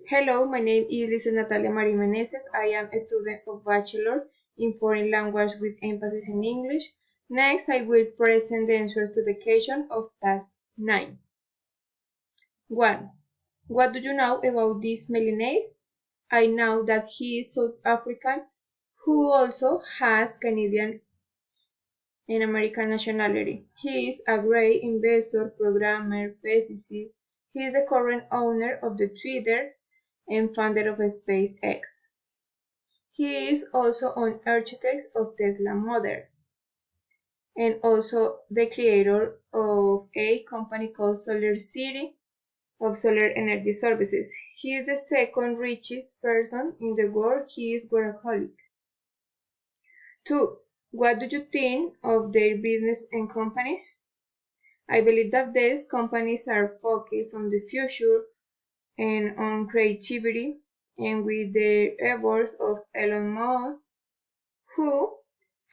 Hello, my name is Lisa Natalia Marie Meneses. I am a student of Bachelor in Foreign Language with emphasis in English. Next, I will present the answer to the question of task 9. 1. What do you know about this millionaire? I know that he is South African, who also has Canadian and American nationality. He is a great investor, programmer, physicist. He is the current owner of the Twitter and founder of SpaceX. He is also an architect of Tesla Motors and also the creator of a company called Solar City of solar energy services. He is the second richest person in the world. He is workaholic. 2. What do you think of their business and companies? I believe that these companies are focused on the future and on creativity, and with the efforts of Elon Musk, who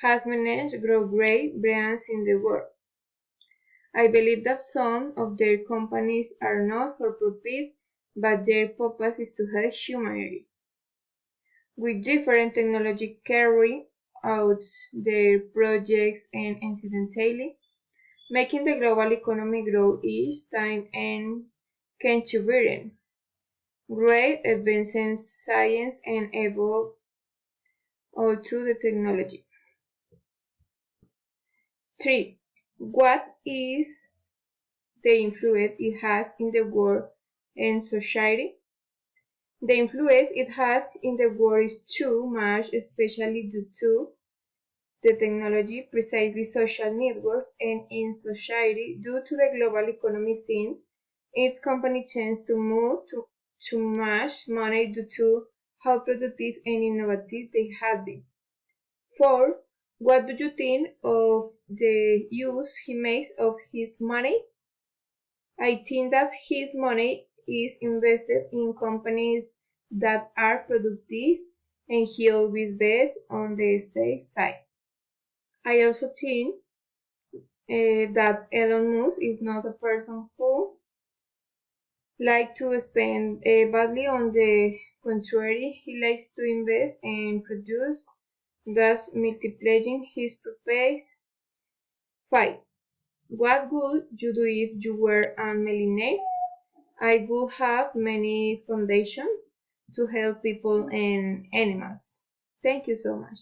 has managed to grow great brands in the world. I believe that some of their companies are not for profit, but their purpose is to help humanity. With different technology carry out their projects and incidentally, making the global economy grow each time and contributing great advances in science and evolve all to the technology. 3. What is the influence it has in the world and society? The influence it has in the world is too much, especially due to the technology, precisely social networks, and in society due to the global economy since its company tends to move too much money due to how productive and innovative they have been. 4. What do you think of the use he makes of his money? I think that his money is invested in companies that are productive and he always bets on the safe side. I also think that Elon Musk is not a person who likes to spend badly. On the contrary, he likes to invest and produce, thus multiplying his profits. 5. What would you do if you were a millionaire? I would have many foundations to help people and animals. Thank you so much.